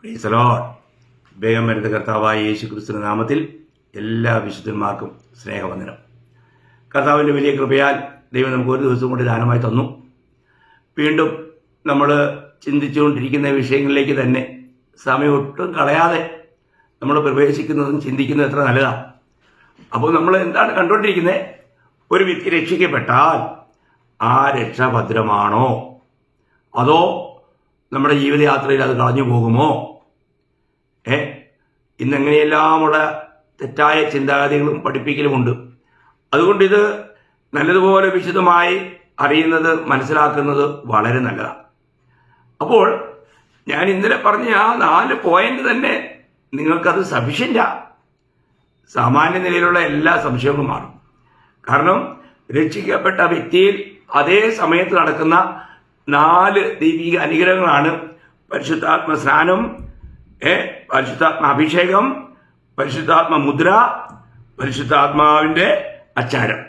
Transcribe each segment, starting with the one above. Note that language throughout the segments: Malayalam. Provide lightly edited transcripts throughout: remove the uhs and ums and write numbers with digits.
Praise the Lord. വേഗം വരുന്ന കർത്താവായ യേശു ക്രിസ്തുവിന്റെ നാമത്തിൽ എല്ലാ വിശുദ്ധന്മാർക്കും സ്നേഹവന്ദനം. കർത്താവിൻ്റെ വലിയ കൃപയാൽ ദൈവം നമുക്ക് ഒരു ദിവസം കൊണ്ട് ദാനമായി തന്നു. വീണ്ടും നമ്മൾ ചിന്തിച്ചുകൊണ്ടിരിക്കുന്ന വിഷയങ്ങളിലേക്ക് തന്നെ സമയം ഒട്ടും കളയാതെ നമ്മൾ പ്രവേശിക്കുന്നതും ചിന്തിക്കുന്നതും എത്ര നല്ലതാണ്. അപ്പോൾ നമ്മൾ എന്താണ് കണ്ടുകൊണ്ടിരിക്കുന്നത്? ഒരു വ്യക്തി രക്ഷിക്കപ്പെട്ടാൽ ആ രക്ഷ ഭദ്രമാണോ, അതോ നമ്മുടെ ജീവിതയാത്രയിൽ അത് കളഞ്ഞു പോകുമോ? ഇന്നെങ്ങനെയെല്ലാമുള്ള തെറ്റായ ചിന്താഗതികളും പഠിപ്പിക്കലുമുണ്ട്. അതുകൊണ്ട് ഇത് നല്ലതുപോലെ വിശദമായി അറിയുന്നത്, മനസ്സിലാക്കുന്നത് വളരെ നല്ലതാണ്. അപ്പോൾ ഞാൻ ഇന്നലെ പറഞ്ഞ ആ 4 പോയിന്റ് തന്നെ നിങ്ങൾക്കത് സഫിഷ്യൻ്റാ. സാമാന്യ നിലയിലുള്ള എല്ലാ സംശയങ്ങളും മാറും. കാരണം രക്ഷിക്കപ്പെട്ട വ്യക്തിയിൽ അതേ സമയത്ത് നടക്കുന്ന 4 ദൈവിക അനുഗ്രഹങ്ങളാണ്: പരിശുദ്ധാത്മ സ്നാനം, പരിശുദ്ധാത്മ അഭിഷേകം, പരിശുദ്ധാത്മ മുദ്ര, പരിശുദ്ധാത്മാവിന്റെ അച്ചാരം.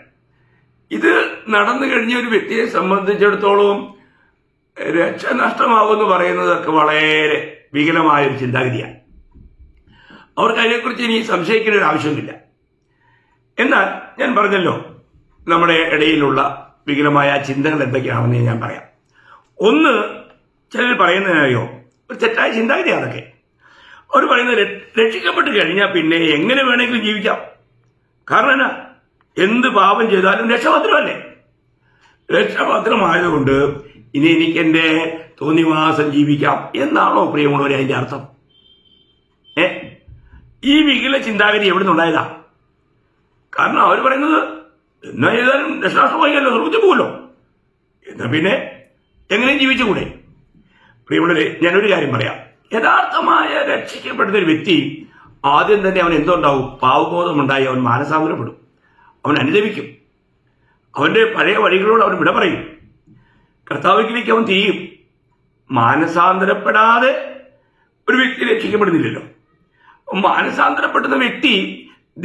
ഇത് നടന്നു കഴിഞ്ഞ ഒരു വ്യക്തിയെ സംബന്ധിച്ചിടത്തോളം രക്ഷ നഷ്ടമാകുമെന്ന് പറയുന്നതൊക്കെ വളരെ വികലമായൊരു ചിന്താഗതിയാണ്. അവർക്ക് അതിനെക്കുറിച്ച് ഇനി സംശയിക്കേണ്ട ഒരു ആവശ്യമില്ല. എന്നാൽ ഞാൻ പറഞ്ഞല്ലോ, നമ്മുടെ ഇടയിലുള്ള വികലമായ ചിന്തകൾ എന്തൊക്കെയാണെന്ന് ഞാൻ പറയാം. ഒന്ന്, ചിലർ പറയുന്നതിനായോ ഒരു തെറ്റായ ചിന്താഗതി. അതൊക്കെ അവർ പറയുന്നത് രക്ഷിക്കപ്പെട്ട് കഴിഞ്ഞാൽ പിന്നെ എങ്ങനെ വേണമെങ്കിലും ജീവിക്കാം. കാരണം എന്നാ, എന്ത് പാപം ചെയ്താലും രക്ഷഭദ്രമല്ലേ. രക്ഷഭദ്രമായതുകൊണ്ട് ഇനി എനിക്ക് എൻ്റെ തോന്നിവാസം ജീവിക്കാം എന്നാണോ പ്രിയമുള്ളവരെ അതിന്റെ അർത്ഥം? ഈ വികല ചിന്താഗതി എവിടെ നിന്നുണ്ടായതാ? കാരണം അവർ പറയുന്നത് എന്നാ ചെയ്താലും രക്ഷാഷ്ടമായില്ലോ, സ്വർഗത്തിൽ പോകുമല്ലോ, എന്നാ പിന്നെ എങ്ങനെയും ജീവിച്ചുകൂടെ? പ്രിയമുള്ളവരെ, ഞാനൊരു കാര്യം പറയാം. യഥാർത്ഥമായ രക്ഷിക്കപ്പെടുന്ന ഒരു വ്യക്തി ആദ്യം തന്നെ അവൻ എന്തുണ്ടാവും? പാവബോധമുണ്ടായി അവൻ മാനസാന്തരപ്പെടും, അവൻ അനുദപിക്കും, അവന്റെ പഴയ വഴികളോട് അവൻ വിട പറയും, കർത്താവിലേക്ക് അവൻ തിരിയും. മാനസാന്തരപ്പെടാതെ ഒരു വ്യക്തി രക്ഷിക്കപ്പെടുന്നില്ലല്ലോ. മാനസാന്തരപ്പെടുന്ന വ്യക്തി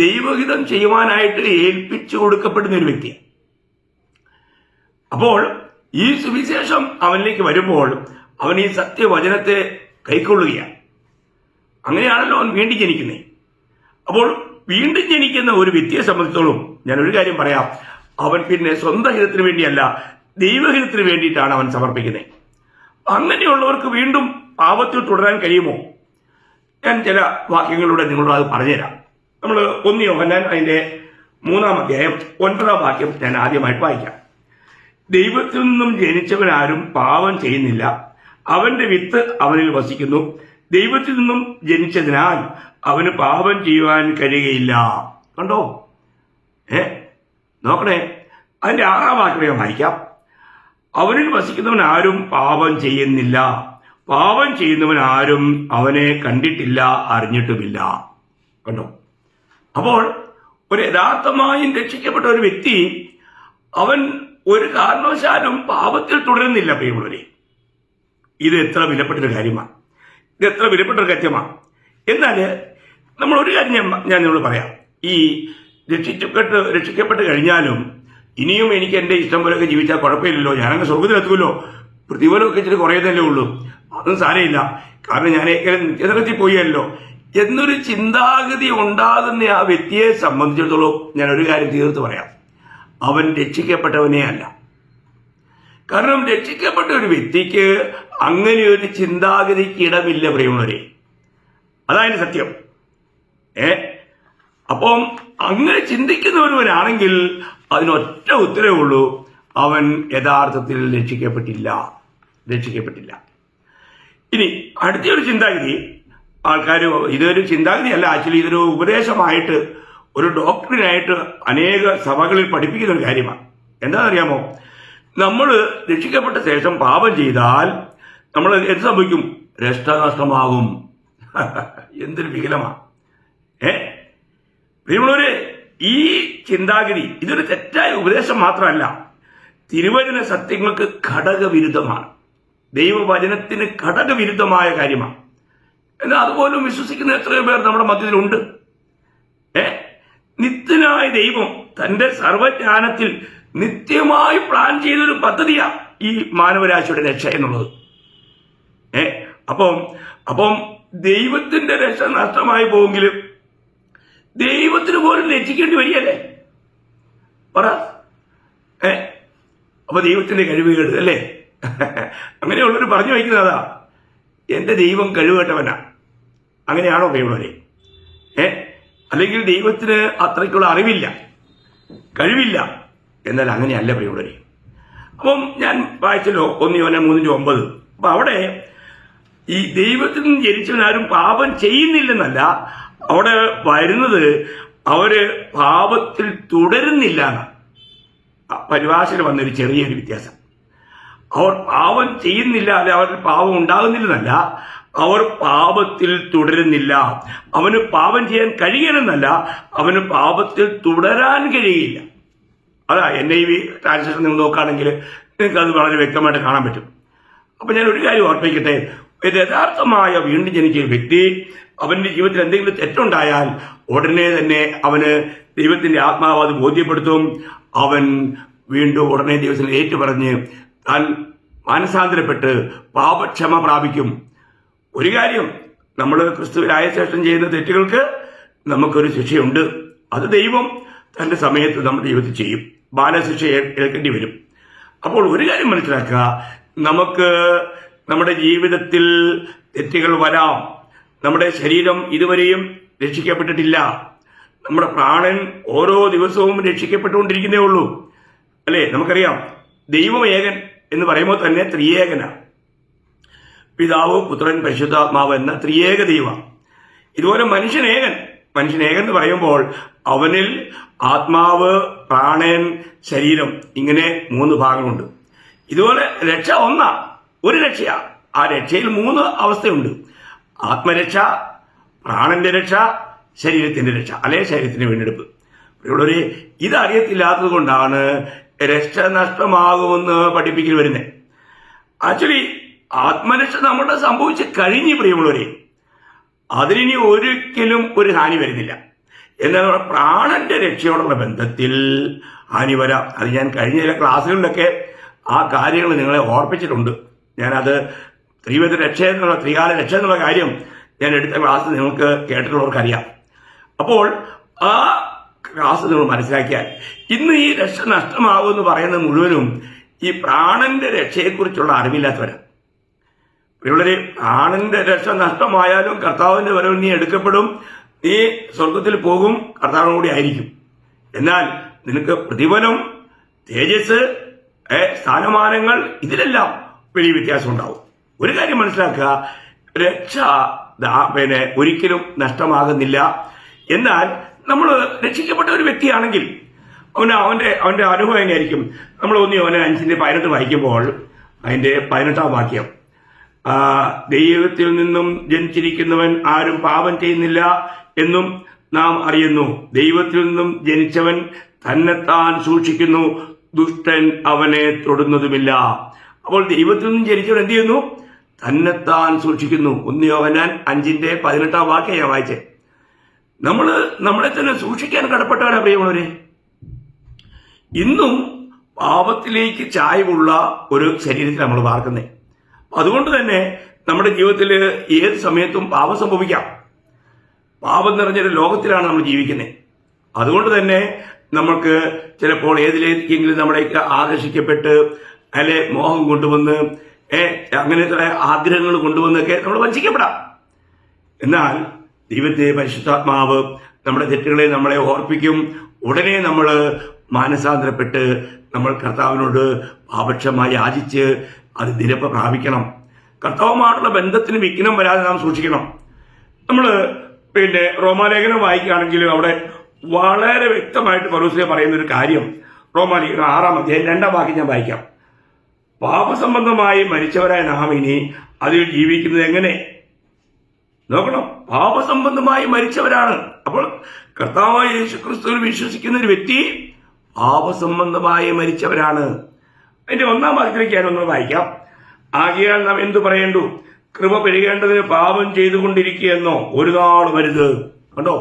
ദൈവഹിതം ചെയ്യുവാനായിട്ട് ഏൽപ്പിച്ചു കൊടുക്കപ്പെടുന്ന ഒരു വ്യക്തിയാണ്. അപ്പോൾ ഈ സുവിശേഷം അവനിലേക്ക് വരുമ്പോൾ അവൻ ഈ സത്യവചനത്തെ കൈക്കൊള്ളുകയാണ്. അങ്ങനെയാണല്ലോ അവൻ വീണ്ടും ജനിക്കുന്നത്. അപ്പോൾ വീണ്ടും ജനിക്കുന്ന ഒരു വ്യക്തിയെ സംബന്ധിച്ചോളം ഞാൻ ഒരു കാര്യം പറയാം. അവൻ പിന്നെ സ്വന്തം ഹിതത്തിന് വേണ്ടിയല്ല, ദൈവഹിതത്തിന് വേണ്ടിയിട്ടാണ് അവൻ സമർപ്പിക്കുന്നത്. അങ്ങനെയുള്ളവർക്ക് വീണ്ടും പാപത്തിൽ തുടരാൻ കഴിയുമോ? ഞാൻ ചില വാക്യങ്ങളിലൂടെ നിങ്ങളോട് അത് പറഞ്ഞുതരാം. നമ്മൾ 1 യോഹന്നാൻ അതിന്റെ 3-ാം അധ്യായം 9-ാം വാക്യം ഞാൻ ആദ്യമായിട്ട് വായിക്കാം. ദൈവത്തിൽ നിന്നും ജനിച്ചവനാരും പാപം ചെയ്യുന്നില്ല, അവന്റെ വിത്ത് അവനിൽ വസിക്കുന്നു. ദൈവത്തിൽ നിന്നും ജനിച്ചതിനാൽ അവന് പാപം ചെയ്യുവാൻ കഴിയുകയില്ല. കണ്ടോ? നോക്കണേ, അതിന്റെ 6-ാം വാക്യം ഞാൻ വായിക്കാം. അവനിൽ വസിക്കുന്നവൻ ആരും പാപം ചെയ്യുന്നില്ല, പാപം ചെയ്യുന്നവൻ ആരും അവനെ കണ്ടിട്ടില്ല, അറിഞ്ഞിട്ടുമില്ല. കണ്ടോ? അപ്പോൾ ഒരു യഥാർത്ഥമായും രക്ഷിക്കപ്പെട്ട ഒരു വ്യക്തി അവൻ ഒരു കാരണവശാലും പാപത്തിൽ തുടരുന്നില്ല. പ്രിയമുള്ളവരെ, ഇത് എത്ര വിലപ്പെട്ടൊരു കാര്യമാണ്, ഇത് എത്ര വിലപ്പെട്ടൊരു കാര്യമാണ്. എന്നാൽ നമ്മൾ ഒരു കാര്യം ഞാൻ നിങ്ങളോട് പറയാം. ഈ രക്ഷിക്കപ്പെട്ട് കഴിഞ്ഞാലും ഇനിയും എനിക്ക് എൻ്റെ ഇഷ്ടം പോലെയൊക്കെ ജീവിച്ചാൽ കുഴപ്പമില്ലല്ലോ, ഞാനങ്ങ് സ്വർഗത്തിലെത്തുമല്ലോ, പ്രതിഫലമൊക്കെ ഇച്ചിരി കുറയുന്നല്ലേ ഉള്ളൂ, അതും സാരമില്ല, കാരണം ഞാൻ നിത്യനരത്തിൽ പോയല്ലോ എന്നൊരു ചിന്താഗതി ഉണ്ടാകുന്ന ആ വ്യക്തിയെ സംബന്ധിച്ചിടത്തോളം ഞാൻ ഒരു കാര്യം തീർത്ത് പറയാം: അവൻ രക്ഷിക്കപ്പെട്ടവനേ അല്ല. കാരണം രക്ഷിക്കപ്പെട്ട ഒരു വ്യക്തിക്ക് അങ്ങനെ ഒരു ചിന്താഗതിക്ക് ഇടമില്ല, പ്രിയമുള്ളവരെ. അതായത് സത്യം. അപ്പം അങ്ങനെ ചിന്തിക്കുന്നവരവനാണെങ്കിൽ അതിനൊറ്റ ഉത്തരവേ ഉള്ളൂ: അവൻ യഥാർത്ഥത്തിൽ രക്ഷിക്കപ്പെട്ടില്ല. ഇനി അടുത്തൊരു ചിന്താഗതി ആൾക്കാർ, ഇതൊരു ചിന്താഗതി അല്ല, ആക്ച്വലി ഇതൊരു ഉപദേശമായിട്ട്, ഒരു ഡോക്ടറിനായിട്ട് അനേക സഭകളിൽ പഠിപ്പിക്കുന്ന ഒരു കാര്യമാണ്. എന്താണെന്നറിയാമോ? നമ്മൾ രക്ഷിക്കപ്പെട്ട ശേഷം പാപം ചെയ്താൽ നമ്മൾ എന്ത് സംഭവിക്കും? രക്ഷ നഷ്ടമാകും. എന്തൊരു വികലമാണ്! പ്രിയമുള്ളവരെ, ഈ ചിന്താഗതി ഇതൊരു തെറ്റായ ഉപദേശം മാത്രമല്ല, തിരുവചന സത്യങ്ങൾക്ക് ഘടകവിരുദ്ധമാണ്, ദൈവവചനത്തിന് ഘടകവിരുദ്ധമായ കാര്യമാണ്. എന്നാൽ അതുപോലും വിശ്വസിക്കുന്ന എത്രയോ പേർ നമ്മുടെ മധ്യത്തിലുണ്ട്. നിത്യനായ ദൈവം തന്റെ സർവജ്ഞാനത്തിൽ നിത്യമായി പ്ലാൻ ചെയ്തൊരു പദ്ധതിയാണ് ഈ മാനവരാശിയുടെ രക്ഷ എന്നുള്ളത്. അപ്പം ദൈവത്തിന്റെ രക്ഷ നഷ്ടമായി പോയെങ്കിലും ദൈവത്തിന് പോലും രക്ഷിക്കേണ്ടി വരികയല്ലേ? പറ. അപ്പൊ ദൈവത്തിന്റെ കഴിവുകേട് അല്ലേ? അങ്ങനെയുള്ളവർ പറഞ്ഞു വയ്ക്കുന്നതാ, എന്റെ ദൈവം കഴിവുകേട്ടവനാ. അങ്ങനെയാണോ പ്രിയമുള്ളവരെ? അല്ലെങ്കിൽ ദൈവത്തിന് അത്രയ്ക്കുള്ള അറിവില്ല, കഴിവില്ല? എന്നാൽ അങ്ങനെയല്ല പ്രിയമുള്ളവരെ. അപ്പം ഞാൻ വായിച്ചല്ലോ 1 യോഹന്നാൻ 3:9. അപ്പൊ അവിടെ ഈ ദൈവത്തിൽ നിന്ന് ജനിച്ചവനാരും പാപം ചെയ്യുന്നില്ലെന്നല്ല, അവിടെ വരുന്നത് അവര് പാപത്തിൽ തുടരുന്നില്ല എന്ന പരിഭാഷയിൽ വന്നൊരു ചെറിയൊരു വ്യത്യാസം. അവർ പാപം ചെയ്യുന്നില്ല, അല്ലെ അവർക്ക് പാപം ഉണ്ടാകുന്നില്ലെന്നല്ല, അവർ പാപത്തിൽ തുടരുന്നില്ല. അവന് പാപം ചെയ്യാൻ കഴിയണമെന്നല്ല, അവന് പാപത്തിൽ തുടരാൻ കഴിയില്ല. അതാ NIV ട്രാൻസ്ലേഷൻ നിങ്ങൾ നോക്കുകയാണെങ്കിൽ നിങ്ങൾക്ക് അത് വളരെ വ്യക്തമായിട്ട് കാണാൻ പറ്റും. അപ്പൊ ഞാൻ ഒരു കാര്യം ഓർപ്പിക്കട്ടെ, യഥാർത്ഥമായ വീണ്ടും ജനിച്ച വ്യക്തി അവന്റെ ജീവിതത്തിൽ എന്തെങ്കിലും തെറ്റുണ്ടായാൽ ഉടനെ തന്നെ അവന് ദൈവത്തിന്റെ ആത്മാവ് അത് ബോധ്യപ്പെടുത്തും. അവൻ വീണ്ടും ഉടനെ ദൈവത്തിൽ ഏറ്റുപറഞ്ഞ് താൻ മാനസാന്തരപ്പെട്ട് പാപക്ഷമ പ്രാപിക്കും. ഒരു കാര്യം, നമ്മൾ ക്രിസ്തുവിലായ ശേഷം ചെയ്യുന്ന തെറ്റുകൾക്ക് നമുക്കൊരു ശിക്ഷയുണ്ട്. അത് ദൈവം തന്റെ സമയത്ത് നമ്മുടെ ജീവിതത്തിൽ ചെയ്യും. ബാലശിക്ഷ ഏൽക്കേണ്ടി വരും. അപ്പോൾ ഒരു കാര്യം മനസ്സിലാക്കുക, നമുക്ക് നമ്മുടെ ജീവിതത്തിൽ തെറ്റുകൾ വരാം. നമ്മുടെ ശരീരം ഇതുവരെയും രക്ഷിക്കപ്പെട്ടിട്ടില്ല. നമ്മുടെ പ്രാണൻ ഓരോ ദിവസവും രക്ഷിക്കപ്പെട്ടുകൊണ്ടിരിക്കുന്നേ ഉള്ളൂ, അല്ലേ? നമുക്കറിയാം, ദൈവം ഏകൻ എന്ന് പറയുമ്പോൾ തന്നെ ത്രിയേകനാ. പിതാവ്, പുത്രൻ, പരിശുദ്ധാത്മാവ് എന്ന ത്രിയേക ദൈവം. ഇതുപോലെ മനുഷ്യനേകൻ എന്ന് പറയുമ്പോൾ അവനിൽ ആത്മാവ്, പ്രാണൻ, ശരീരം, ഇങ്ങനെ 3 ഭാഗങ്ങളുണ്ട്. ഇതുപോലെ രക്ഷ ഒരു രക്ഷയാ. ആ രക്ഷയിൽ 3 അവസ്ഥയുണ്ട്: ആത്മരക്ഷ, പ്രാണന്റെ രക്ഷ, ശരീരത്തിന്റെ രക്ഷ, അല്ലെ ശരീരത്തിന്റെ വീണ്ടെടുപ്പ്. ഇവരുടെ ഇതറിയത്തില്ലാത്തത് കൊണ്ടാണ് രക്ഷ നഷ്ടമാകുമെന്ന് പഠിപ്പിക്കൽ വരുന്നത്. ആക്ച്വലി ആത്മരക്ഷ നമ്മുടെ സംഭവിച്ച് കഴിഞ്ഞ് പ്രിയമുള്ളവരെ, അതിനി ഒരിക്കലും ഒരു ഹാനി വരുന്നില്ല. എന്നാൽ പ്രാണന്റെ രക്ഷയോടുള്ള ബന്ധത്തിൽ ഹാനി വരാം. അത് ഞാൻ കഴിഞ്ഞ ചില ക്ലാസ്സുകളിലൊക്കെ ആ കാര്യങ്ങൾ നിങ്ങളെ ഓർപ്പിച്ചിട്ടുണ്ട്. ഞാനത് ത്രികാല രക്ഷ എന്നുള്ള കാര്യം ഞാൻ എടുത്ത ക്ലാസ് നിങ്ങൾക്ക് കേട്ടിട്ടുള്ളവർക്കറിയാം. അപ്പോൾ ആ ക്ലാസ് നിങ്ങൾ മനസ്സിലാക്കിയാൽ ഇന്ന് ഈ രക്ഷ നഷ്ടമാകുമെന്ന് പറയുന്നത് മുഴുവനും ഈ പ്രാണന്റെ രക്ഷയെക്കുറിച്ചുള്ള അറിവില്ലാത്തവരാണ്. ഇവിടെ പ്രാണന്റെ രക്ഷ നഷ്ടമായാലും കർത്താവിന്റെ വരവിൽ നീ എടുക്കപ്പെടും, നീ സ്വർഗത്തിൽ പോകും, കർത്താവിനോട് ആയിരിക്കും. എന്നാൽ നിനക്ക് പ്രതിഫലം, തേജസ്, സ്ഥാനമാനങ്ങൾ, ഇതിലെല്ലാം വലിയ വ്യത്യാസം ഉണ്ടാവും. ഒരു കാര്യം മനസ്സിലാക്കുക, രക്ഷ ഒരിക്കലും നഷ്ടമാകുന്നില്ല. എന്നാൽ നമ്മൾ രക്ഷിക്കപ്പെട്ട ഒരു വ്യക്തിയാണെങ്കിൽ അവന്റെ അനുഭവം എങ്ങനെയായിരിക്കും? നമ്മൾ 1 യോഹന്നാൻ 5:18 വായിക്കുമ്പോൾ അതിന്റെ 18-ാം വാക്യം, ദൈവത്തിൽ നിന്നും ജനിച്ചിരിക്കുന്നവൻ ആരും പാപം ചെയ്യുന്നില്ല എന്നും നാം അറിയുന്നു. ദൈവത്തിൽ നിന്നും ജനിച്ചവൻ തന്നെത്താൻ സൂക്ഷിക്കുന്നു, ദുഷ്ടൻ അവനെ തൊടുന്നതുമില്ല. അപ്പോൾ ദൈവത്തിൽ നിന്നും ജനിച്ചവൻ എന്ത് ചെയ്യുന്നു? തന്നെത്താൻ സൂക്ഷിക്കുന്നു. 1 യോഹന്നാൻ 5:18 വാക്യം ഞാൻ വായിച്ചേ. നമ്മളെ തന്നെ സൂക്ഷിക്കാൻ കടപ്പെട്ടവരാ പ്രിയമുള്ളവരെ. ഇന്നും പാപത്തിലേക്ക് ചായ്വുള്ള ഒരു ശരീരത്തിൽ നമ്മൾ പാർക്കുന്നേ. അതുകൊണ്ട് തന്നെ നമ്മുടെ ജീവിതത്തിൽ ഏത് സമയത്തും പാപം സംഭവിക്കാം. പാപം നിറഞ്ഞൊരു ലോകത്തിലാണ് നമ്മൾ ജീവിക്കുന്നത്. അതുകൊണ്ട് തന്നെ നമുക്ക് ചിലപ്പോൾ ഏതിലേക്കെങ്കിലും നമ്മളേക്ക് ആകർഷിക്കപ്പെട്ട് അല്ലെ മോഹം കൊണ്ടുവന്ന് അങ്ങനത്തെ ആഗ്രഹങ്ങൾ കൊണ്ടുവന്നൊക്കെ നമ്മൾ വഞ്ചിക്കപ്പെടാം. എന്നാൽ ദൈവത്തെ പരിശുദ്ധാത്മാവ് നമ്മുടെ തെറ്റുകളെ നമ്മളെ ഓർപ്പിക്കും. ഉടനെ നമ്മൾ മാനസാന്തരപ്പെട്ട് നമ്മൾ കർത്താവിനോട് പാപക്ഷമ യാചിച്ച് അത് നിരപ്പ് പ്രാപിക്കണം. കർത്താവുമായിട്ടുള്ള ബന്ധത്തിന് വിഘ്നം വരാതെ നാം സൂക്ഷിക്കണം. നമ്മൾ റോമാലേഖനം വായിക്കുകയാണെങ്കിൽ അവിടെ വളരെ വ്യക്തമായിട്ട് പൗലോസ് പറയുന്ന ഒരു കാര്യം, റോമാലേഖനം 6-ാം വാക്യം ഞാൻ വായിക്കാം. പാപസംബന്ധമായി മരിച്ചവരായ നാം ഇനി അതിൽ ജീവിക്കുന്നത് എങ്ങനെ? നോക്കണം, പാപസംബന്ധമായി മരിച്ചവരാണ്. അപ്പോൾ കർത്താവായ യേശുക്രിസ്തുവിൽ വിശ്വസിക്കുന്ന ഒരു വ്യക്തി പാപസംബന്ധമായി മരിച്ചവരാണ്. അതിന്റെ 1-ാം വാക്യത്തിലേക്ക് ഞാനൊന്ന് വായിക്കാം. ആകയാൽ നാം എന്തു പറയേണ്ടു? കൃപ പെരുകേണ്ടതിന് പാപം ചെയ്തുകൊണ്ടിരിക്കുകയെന്നോ ഒരു നാൾ വരുത്. കണ്ടോ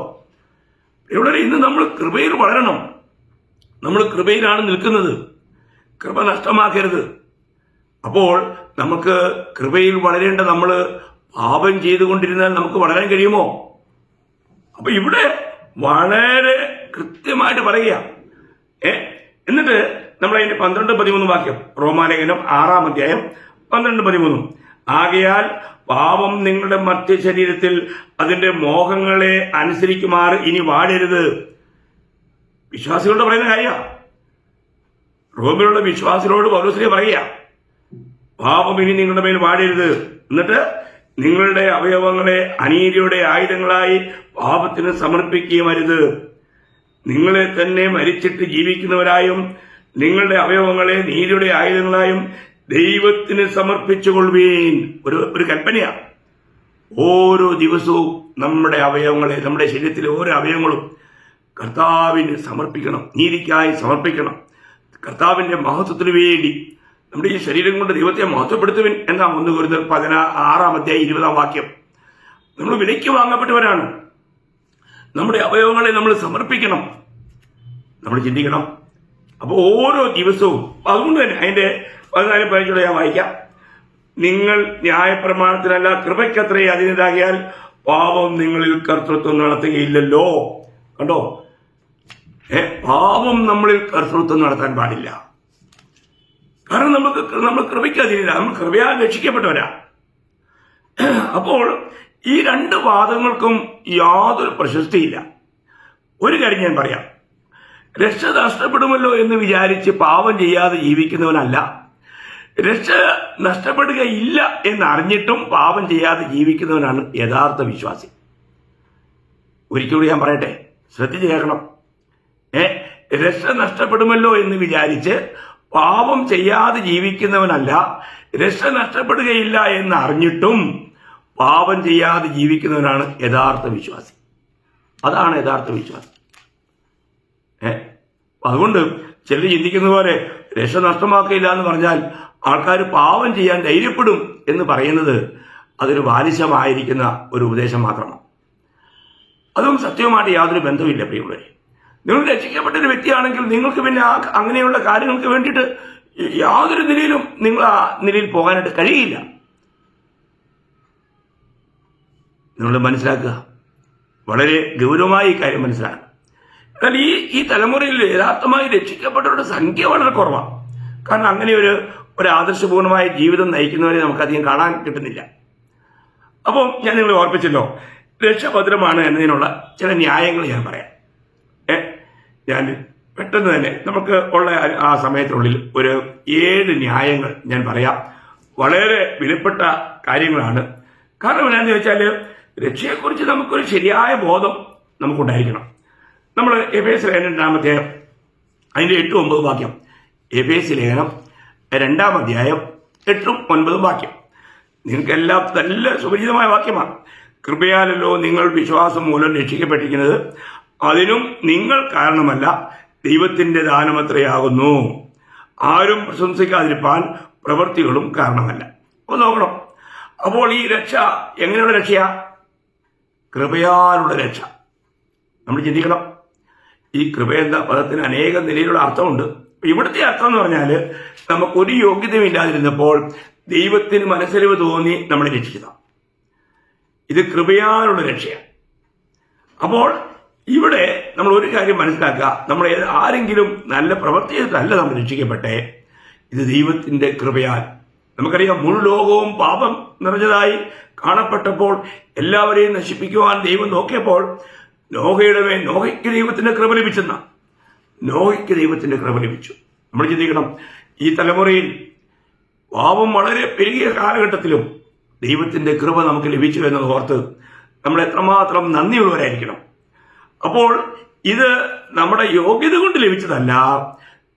ഇവിടെ, ഇന്ന് നമ്മൾ കൃപയിൽ വളരണം. നമ്മൾ കൃപയിലാണ് നിൽക്കുന്നത്. കൃപ നഷ്ടമാക്കരുത്. അപ്പോൾ നമുക്ക് കൃപയിൽ വളരേണ്ട നമ്മൾ പാപം ചെയ്തുകൊണ്ടിരുന്നാൽ നമുക്ക് വളരാൻ കഴിയുമോ? അപ്പൊ ഇവിടെ വളരെ കൃത്യമായിട്ട് പറയുക. എന്നിട്ട് നമ്മൾ അതിന്റെ 12-13 വാക്യം, റോമാലേഖനം 6-ാം അധ്യായം 12-13. ആകയാൽ പാപം നിങ്ങളുടെ മർത്യ ശരീരത്തിൽ അതിന്റെ മോഹങ്ങളെ അനുസരിക്കുമാറ് ഇനി വാഴരുത്. വിശ്വാസികളോട് പറയുന്ന കാര്യമാണ്. റോമിലുള്ള വിശ്വാസികളോട് പൗലോസ് പറയുക, പാപം ഇനി നിങ്ങളുടെ മേൽ വാഴരുത്. എന്നിട്ട് നിങ്ങളുടെ അവയവങ്ങളെ അനീതിയുടെ ആയുധങ്ങളായി പാപത്തിന് സമർപ്പിക്കുകയും അരുത്. നിങ്ങളെ തന്നെ മരിച്ചിട്ട് ജീവിക്കുന്നവരായും നിങ്ങളുടെ അവയവങ്ങളെ നീതിയുടെ ആയുധങ്ങളായും ദൈവത്തിന് സമർപ്പിച്ചുകൊള്ളുവീൻ. ഒരു കൽപ്പനയാണ്. ഓരോ ദിവസവും നമ്മുടെ അവയവങ്ങളെ, നമ്മുടെ ശരീരത്തിലെ ഓരോ അവയവങ്ങളും കർത്താവിന് സമർപ്പിക്കണം, നീതിക്കായി സമർപ്പിക്കണം. കർത്താവിന്റെ മഹത്വത്തിന് വേണ്ടി നമ്മുടെ ഈ ശരീരം കൊണ്ട് ദൈവത്തെ മഹത്വപ്പെടുത്തുവിൻ എന്നാ 1 കൊരിന്ത്യർ 16-ാം അധ്യായം 20-ാം വാക്യം. നമ്മൾ വിലയ്ക്ക് വാങ്ങപ്പെട്ടവരാണ്. നമ്മുടെ അവയവങ്ങളെ നമ്മൾ സമർപ്പിക്കണം, നമ്മൾ ചിന്തിക്കണം. അപ്പോൾ ഓരോ ദിവസവും, അതുകൊണ്ട് തന്നെ അതിന്റെ 14-15 ഞാൻ വായിക്കാം. നിങ്ങൾ ന്യായപ്രമാണത്തിനല്ല കൃപയ്ക്കത്രേ അതിനെതിരാകിയാൽ പാപം നിങ്ങളിൽ കർത്തൃത്വം നടത്തുകയില്ലല്ലോ. കണ്ടോ, പാപം നമ്മളിൽ കർത്തൃത്വം നടത്താൻ പാടില്ല. കാരണം നമ്മൾ കൃപയ്ക്ക് അധീനരാ, നമ്മൾ കൃപയാൽ രക്ഷിക്കപ്പെട്ടവരാ. അപ്പോൾ ഈ 2 വാദങ്ങൾക്കും യാതൊരു പ്രശസ്തിയില്ല. ഒരു കാര്യം ഞാൻ പറയാം, രക്ഷ നഷ്ടപ്പെടുമല്ലോ എന്ന് വിചാരിച്ച് പാപം ചെയ്യാതെ ജീവിക്കുന്നവനല്ല, രക്ഷ നഷ്ടപ്പെടുകയില്ല എന്നറിഞ്ഞിട്ടും പാപം ചെയ്യാതെ ജീവിക്കുന്നവനാണ് യഥാർത്ഥ വിശ്വാസി. ഒരിക്കലും ഞാൻ പറയട്ടെ, ശ്രദ്ധിച്ച് കേൾക്കണം. രക്ഷ നഷ്ടപ്പെടുമല്ലോ എന്ന് വിചാരിച്ച് പാപം ചെയ്യാതെ ജീവിക്കുന്നവനല്ല, രക്ഷ നഷ്ടപ്പെടുകയില്ല എന്ന് അറിഞ്ഞിട്ടും പാപം ചെയ്യാതെ ജീവിക്കുന്നവനാണ് യഥാർത്ഥ വിശ്വാസി. അതാണ് യഥാർത്ഥ വിശ്വാസം. അതുകൊണ്ട് ചിലർ ചിന്തിക്കുന്ന പോലെ രക്ഷ നഷ്ടമാക്കില്ല എന്ന് പറഞ്ഞാൽ ആൾക്കാർ പാപം ചെയ്യാൻ ധൈര്യപ്പെടും എന്ന് പറയുന്നത് അതൊരു ബാലിശമായിരിക്കുന്ന ഒരു ഉപദേശം മാത്രമാണ്. അതും സത്യവുമായിട്ട് യാതൊരു ബന്ധമില്ല. പ്രിയമുള്ളവരെ, നിങ്ങൾ രക്ഷിക്കപ്പെട്ട ഒരു വ്യക്തിയാണെങ്കിൽ നിങ്ങൾക്ക് പിന്നെ അങ്ങനെയുള്ള കാര്യങ്ങൾക്ക് വേണ്ടിയിട്ട് യാതൊരു നിലയിലും നിങ്ങൾ ആ നിലയിൽ പോകാനായിട്ട് കഴിയില്ല. നിങ്ങൾ മനസ്സിലാക്കുക, വളരെ ഗൗരവമായി ഈ കാര്യം മനസ്സിലാക്കുക. എന്നാൽ ഈ തലമുറയിൽ യഥാർത്ഥമായി രക്ഷിക്കപ്പെട്ടവരുടെ സംഖ്യ വളരെ കുറവാണ്. കാരണം അങ്ങനെ ഒരു ആദർശപൂർണമായ ജീവിതം നയിക്കുന്നവരെ നമുക്കധികം കാണാൻ കിട്ടുന്നില്ല. അപ്പോൾ ഞാൻ നിങ്ങളെ ഓർപ്പിച്ചല്ലോ, രക്ഷഭദ്രമാണ് എന്നതിനുള്ള ചില ന്യായങ്ങൾ ഞാൻ പറയാം. ഞാൻ പെട്ടെന്ന് തന്നെ നമുക്ക് ഉള്ള ആ സമയത്തിനുള്ളിൽ ഒരു 7 ന്യായങ്ങൾ ഞാൻ പറയാം. വളരെ വിലപ്പെട്ട കാര്യങ്ങളാണ്. കാരണം എന്താണെന്ന് ചോദിച്ചാൽ, രക്ഷയെക്കുറിച്ച് നമുക്കൊരു ശരിയായ ബോധം നമുക്കുണ്ടായിരിക്കണം. നമ്മൾ എഫേസ്യ ലേഖനം 2-ാം അധ്യായം അതിൻ്റെ 8-9 വാക്യം, എഫേസ്യ ലേഖനം 2-ാം അധ്യായം 8-9 വാക്യം നിങ്ങൾക്കെല്ലാം നല്ല സുപരിചിതമായ വാക്യമാണ്. കൃപയാലല്ലോ നിങ്ങൾ വിശ്വാസം മൂലം രക്ഷിക്കപ്പെട്ടിരിക്കുന്നത്, അതിനും നിങ്ങൾ കാരണമല്ല, ദൈവത്തിന്റെ ദാനമത്രയാകുന്നു. ആരും പ്രശംസിക്കാതിരിപ്പാൻ പ്രവൃത്തികളും കാരണമല്ല. അപ്പോൾ നോക്കണം, അപ്പോൾ ഈ രക്ഷ എങ്ങനെയുള്ള രക്ഷയാ? കൃപയാലുള്ള രക്ഷ. നമ്മൾ ചിന്തിക്കണം, ഈ കൃപ എന്ന പദത്തിന് അനേകം നിലയിലുള്ള അർത്ഥമുണ്ട്. ഇവിടുത്തെ അർത്ഥം എന്ന് പറഞ്ഞാൽ, നമുക്കൊരു യോഗ്യതയും ഇല്ലാതിരുന്നപ്പോൾ ദൈവത്തിന് മനസ്സലിവ് തോന്നി നമ്മളെ രക്ഷിച്ചതാണ്. ഇത് കൃപയാലുള്ള രക്ഷയാണ്. അപ്പോൾ ഇവിടെ നമ്മൾ ഒരു കാര്യം മനസ്സിലാക്കുക, നമ്മൾ ആരെങ്കിലും നല്ല പ്രവൃത്തി ചെയ്തിട്ടല്ല നമ്മൾ രക്ഷിക്കപ്പെട്ടെ, ഇത് ദൈവത്തിന്റെ കൃപയാൽ. നമുക്കറിയാം, മുഴു ലോകവും പാപം നിറഞ്ഞതായി കാണപ്പെട്ടപ്പോൾ എല്ലാവരെയും നശിപ്പിക്കുവാൻ ദൈവം നോക്കിയപ്പോൾ നോഹയ്ക്ക് ദൈവത്തിന്റെ കൃപ ലഭിച്ചെന്ന നോഹയ്ക്ക് ദൈവത്തിന്റെ കൃപ ലഭിച്ചു. നമ്മൾ ചിന്തിക്കണം, ഈ തലമുറയിൽ പാപം വളരെ പെരുകിയ കാലഘട്ടത്തിലും ദൈവത്തിന്റെ കൃപ നമുക്ക് ലഭിച്ചു എന്നത് ഓർത്ത് നമ്മൾ എത്രമാത്രം നന്ദിയുള്ളവരായിരിക്കണം. അപ്പോൾ ഇത് നമ്മുടെ യോഗ്യത കൊണ്ട് ലഭിച്ചതല്ല,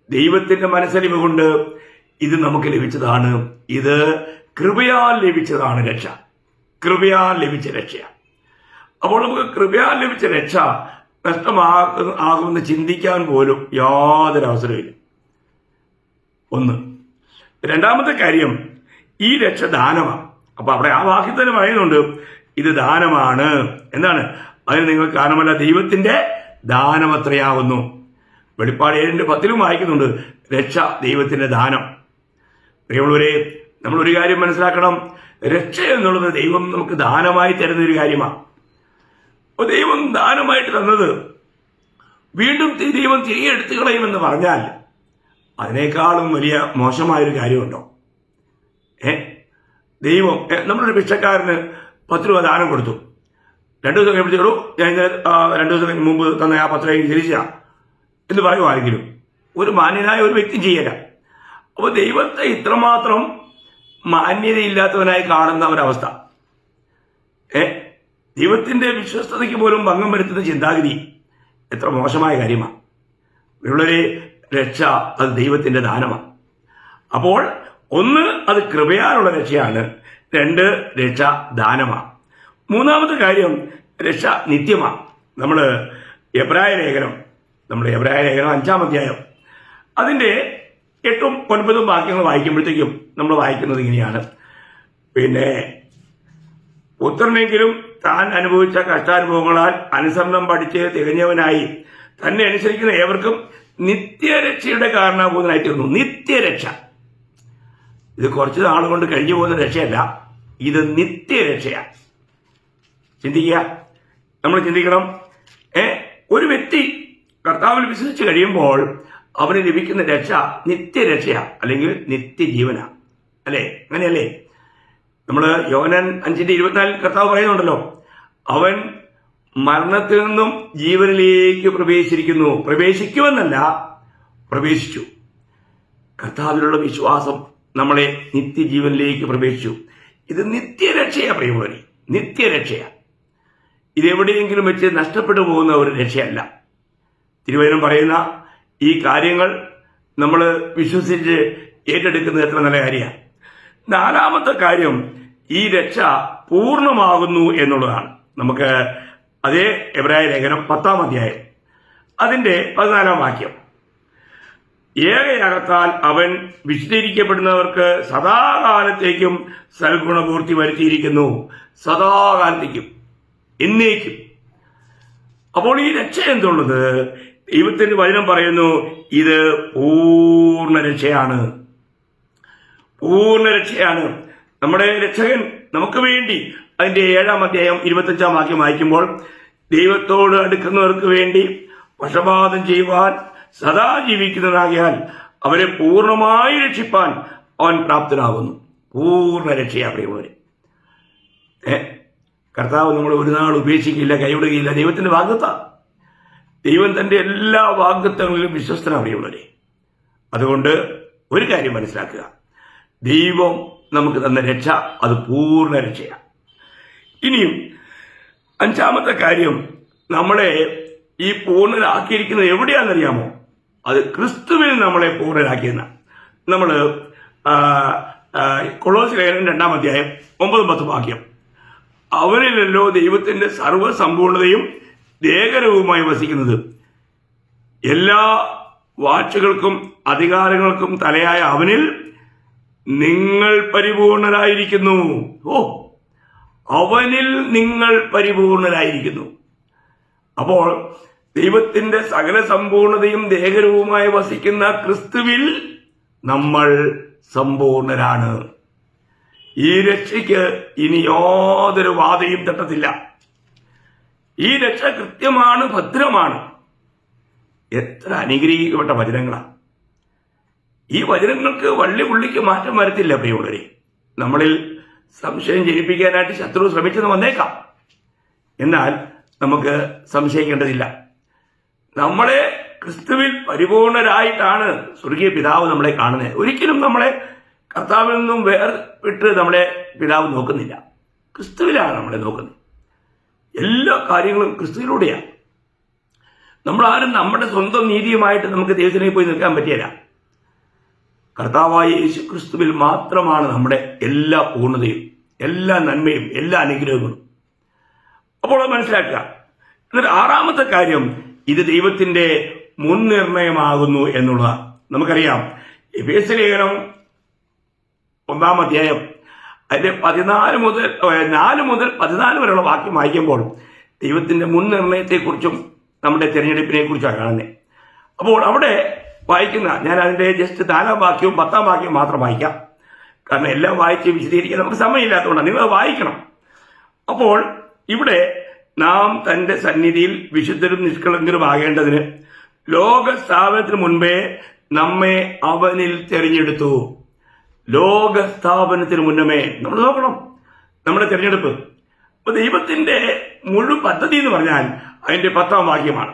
ദൈവത്തിന്റെ മനസ്സലിവ് കൊണ്ട് ഇത് നമുക്ക് ലഭിച്ചതാണ്. ഇത് കൃപയാൽ ലഭിച്ചതാണ് രക്ഷ, കൃപയാൽ ലഭിച്ച രക്ഷയാണ്. അപ്പോൾ നമുക്ക് കൃപയാൽ ലഭിച്ച രക്ഷ നഷ്ടമാകുമെന്ന് ചിന്തിക്കാൻ പോലും യാതൊരു അവസരമില്ല. ഒന്ന്. രണ്ടാമത്തെ കാര്യം, ഈ രക്ഷ ദാനമാണ്. അപ്പൊ അവിടെ ആ വാക്യത്തിന് പറയുന്നുണ്ട്, ഇത് ദാനമാണ്. എന്താണ്? അതിന് നിങ്ങൾക്ക് കാരണമല്ല, ദൈവത്തിന്റെ ദാനമത്രയാവുന്നു. വെളിപ്പാട് 7:10 വായിക്കുന്നുണ്ട്, രക്ഷ ദൈവത്തിന്റെ ദാനം. പ്രിയമുള്ളവരെ, നമ്മൾ ഒരു കാര്യം മനസ്സിലാക്കണം, രക്ഷ എന്നുള്ളത് ദൈവം നമുക്ക് ദാനമായി തരുന്ന ഒരു കാര്യമാണ്. അപ്പോൾ ദൈവം ദാനമായിട്ട് തന്നത് വീണ്ടും ദൈവം തിരികെ എടുത്തു കളയുമെന്ന് പറഞ്ഞാൽ അതിനേക്കാളും വലിയ മോശമായൊരു കാര്യമുണ്ടോ? ദൈവം നമ്മളൊരു ഭിക്ഷക്കാരന് 10 രൂപ ദാനം കൊടുത്തു. 2 ദിവസം കഴിയുമ്പോഴത്തേക്കൂ ഞാൻ 2 ദിവസം മുമ്പ് തന്ന ആ 10 രൂപ തിരിച്ച എന്ന് പറയുമാണെങ്കിലും ഒരു മാന്യനായ ഒരു വ്യക്തി ചെയ്യല. അപ്പോൾ ദൈവത്തെ ഇത്രമാത്രം മാന്യതയില്ലാത്തവനായി കാണുന്ന ഒരവസ്ഥ, ദൈവത്തിന്റെ വിശ്വസ്തതയ്ക്ക് പോലും ഭംഗം വരുത്തുന്ന ചിന്താഗതി എത്ര മോശമായ കാര്യമാണ്. ഉള്ളൊരു രക്ഷ അത് ദൈവത്തിന്റെ ദാനമാണ്. അപ്പോൾ ഒന്ന്, അത് കൃപയാലുള്ള രക്ഷയാണ്. 2, രക്ഷ ദാനമാണ്. മൂന്നാമത്തെ കാര്യം, രക്ഷ നിത്യമാണ്. നമ്മൾ എബ്രായ ലേഖനം 5-ാം അധ്യായം അതിന്റെ 8ഉം 9ഉം വാക്യങ്ങൾ വായിക്കുമ്പോഴത്തേക്കും നമ്മൾ വായിക്കുന്നത് ഇങ്ങനെയാണ്. പുത്രനെങ്കിലും താൻ അനുഭവിച്ച കഷ്ടാനുഭവങ്ങളാൽ അനുസരണം പഠിച്ച് തികഞ്ഞവനായി തന്നെ അനുസരിക്കുന്ന ഏവർക്കും നിത്യരക്ഷയുടെ കാരണഭൂതനായി തീർന്നു. നിത്യരക്ഷ, ഇത് കുറച്ച് നാളുകൊണ്ട് കഴിഞ്ഞു പോകുന്ന രക്ഷയല്ല, ഇത് നിത്യരക്ഷയാണ്. ചിന്തിക്കുക, നമ്മൾ ചിന്തിക്കണം. ഒരു വ്യക്തി കർത്താവിൽ വിശ്വസിച്ച് കഴിയുമ്പോൾ അവന് ലഭിക്കുന്ന രക്ഷ നിത്യരക്ഷയാ, അല്ലെങ്കിൽ നിത്യജീവനാ, അല്ലേ? അങ്ങനെയല്ലേ? നമ്മൾ യോഹന്നാൻ 5:24 കർത്താവ് പറയുന്നുണ്ടല്ലോ, അവൻ മരണത്തിൽ നിന്നും ജീവനിലേക്ക് പ്രവേശിച്ചിരിക്കുന്നു. പ്രവേശിക്കുമെന്നല്ല, പ്രവേശിച്ചു. കർത്താവിലുള്ള വിശ്വാസം നമ്മളെ നിത്യജീവനിലേക്ക് പ്രവേശിച്ചു. ഇത് നിത്യരക്ഷയാ പ്രിയമുള്ളവരെ, നിത്യരക്ഷയാ. ഇതെവിടെയെങ്കിലും വെച്ച് നഷ്ടപ്പെട്ടു പോകുന്ന ഒരു രക്ഷയല്ല. തിരുവചനം പറയുന്ന ഈ കാര്യങ്ങൾ നമ്മൾ വിശ്വസിച്ച് ഏറ്റെടുക്കുന്നത് എത്ര നല്ല കാര്യമാണ്. 4ാമത്തെ കാര്യം, ഈ രക്ഷ പൂർണ്ണമാകുന്നു എന്നുള്ളതാണ്. നമുക്ക് അതേ എബ്രായ ലേഖനം 10-ാം അധ്യായം അതിന്റെ 14-ാം വാക്യം, ഏകയാഗത്താൽ അവൻ വിശദീകരിക്കപ്പെടുന്നവർക്ക് സദാകാലത്തേക്കും സൽഗുണപൂർത്തി വരുത്തിയിരിക്കുന്നു. സദാകാലത്തേക്കും, എന്നേക്കും. അപ്പോൾ ഈ രക്ഷ എന്തുള്ളത്? ദൈവത്തിന്റെ വചനം പറയുന്നു, ഇത് പൂർണ്ണ രക്ഷയാണ്. പൂർണ്ണ രക്ഷയാണ്. നമ്മുടെ രക്ഷകൻ നമുക്ക് വേണ്ടി അതിന്റെ 7-ാം അധ്യായം 25-ാം വാക്യം വായിക്കുമ്പോൾ, ദൈവത്തോട് അടുക്കുന്നവർക്ക് വേണ്ടി പക്ഷപാതം ചെയ്യുവാൻ സദാ ജീവിക്കുന്നതാകിയാൽ അവരെ പൂർണ്ണമായി രക്ഷിപ്പാൻ അവൻ പ്രാപ്തനാകുന്നു. പൂർണ്ണ രക്ഷയാ പ്രിയമുള്ളവരെ. കർത്താവ് നമ്മളെ ഒരു നാൾ ഉപേക്ഷിക്കില്ല, കൈവിടുകയില്ല. ദൈവത്തിന്റെ വാഗ്ദത്തം. ദൈവം തന്റെ എല്ലാ വാഗ്ദത്തങ്ങളിലും വിശ്വസ്തനാണ് പ്രിയമുള്ളവരെ. അതുകൊണ്ട് ഒരു കാര്യം മനസ്സിലാക്കുക, ദൈവം നമുക്ക് തന്ന രക്ഷ അത് പൂർണ്ണ രക്ഷയാണ്. ഇനിയും 5ാമത്തെ കാര്യം, നമ്മളെ ഈ പൂർണ്ണരാക്കിയിരിക്കുന്നത് എവിടെയാണെന്നറിയാമോ? അത് ക്രിസ്തുവിൽ നമ്മളെ പൂർണ്ണരാക്കിയെന്ന. നമ്മൾ കൊളോസ്യ ലേഖനം 2-ാം അധ്യായം 9-10 വാക്യം, അവനിലല്ലോ ദൈവത്തിന്റെ സർവ്വസമ്പൂർണതയും ദേഹരവുമായി വസിക്കുന്നത്. എല്ലാ വാഴ്ചകൾക്കും അധികാരങ്ങൾക്കും തലയായ അവനിൽ നിങ്ങൾ പരിപൂർണരായിരിക്കുന്നു. അവനിൽ നിങ്ങൾ പരിപൂർണരായിരിക്കുന്നു. അപ്പോൾ ദൈവത്തിന്റെ സകല സമ്പൂർണതയും ദേഹരവുമായി വസിക്കുന്ന ക്രിസ്തുവിൽ നമ്മൾ സമ്പൂർണരാണ്. ഈ രക്ഷയ്ക്ക് ഇനി യാതൊരു വാതയും തട്ടത്തില്ല. ഈ രക്ഷ കൃത്യമാണ്, ഭദ്രമാണ്. എത്ര അനുഗ്രഹിക്കപ്പെട്ട വചനങ്ങളാണ് ഈ വചനങ്ങൾക്ക്. വള്ളി പുള്ളിക്ക് മാറ്റം വരത്തില്ല പ്രിയമുള്ളവരെ. നമ്മളിൽ സംശയം ജനിപ്പിക്കാനായിട്ട് ശത്രു ശ്രമിച്ചെന്ന് വന്നേക്കാം. എന്നാൽ നമുക്ക് സംശയിക്കേണ്ടതില്ല. നമ്മളെ ക്രിസ്തുവിൽ പരിപൂർണരായിട്ടാണ് സ്വർഗീയ പിതാവ് നമ്മളെ കാണുന്നത്. ഒരിക്കലും നമ്മളെ കർത്താവിൽ നിന്നും വേർവിട്ട് നമ്മളെ പിതാവ് നോക്കുന്നില്ല. ക്രിസ്തുവിലാണ് നമ്മളെ നോക്കുന്നത്. എല്ലാ കാര്യങ്ങളും ക്രിസ്തുവിലൂടെയാണ്. നമ്മളാരും നമ്മുടെ സ്വന്തം നീതിയുമായിട്ട് നമുക്ക് ദൈവത്തിലേക്ക് പോയി നിൽക്കാൻ പറ്റിയല്ല. കർത്താവായ യേശു ക്രിസ്തുവിൽ മാത്രമാണ് നമ്മുടെ എല്ലാ പൂർണ്ണതയും, എല്ലാ നന്മയും, എല്ലാ അനുഗ്രഹങ്ങളും. അപ്പോൾ അത് മനസ്സിലാക്കുക. എന്നിട്ട് 6ാമത്തെ കാര്യം, ഇത് ദൈവത്തിന്റെ മുൻനിർണയമാകുന്നു എന്നുള്ളതാണ്. നമുക്കറിയാം, എഫേസ്യ ലേഖനം 1-ാം അധ്യായം അതിന്റെ 4 മുതൽ 14 വരെയുള്ള വാക്യം വായിക്കുമ്പോൾ ദൈവത്തിന്റെ മുൻനിർണയത്തെക്കുറിച്ചും നമ്മുടെ തിരഞ്ഞെടുപ്പിനെ കുറിച്ചാണ് കാണുന്നത്. അപ്പോൾ അവിടെ വായിക്കുന്ന, ഞാൻ അതിന്റെ ജസ്റ്റ് 4-ാം വാക്യവും 10-ാം വാക്യവും മാത്രം വായിക്കാം. കാരണം എല്ലാം വായിച്ച് വിശദീകരിക്കാൻ നമുക്ക് സമയമില്ലാത്തതുകൊണ്ടാണ്. നിങ്ങൾ വായിക്കണം. അപ്പോൾ ഇവിടെ നാം തന്റെ സന്നിധിയിൽ വിശുദ്ധരും നിഷ്കളങ്കരും ആകേണ്ടതിന് ലോക സ്ഥാപനത്തിന് മുൻപേ നമ്മെ അവനിൽ തെരഞ്ഞെടുത്തു. ലോക സ്ഥാപനത്തിന് മുന്നമേ നമ്മൾ നോക്കണം നമ്മുടെ തെരഞ്ഞെടുപ്പ്. അപ്പൊ ദൈവത്തിന്റെ മുഴുവൻ പദ്ധതി എന്ന് പറഞ്ഞാൽ അതിന്റെ 10-ാം വാക്യമാണ്.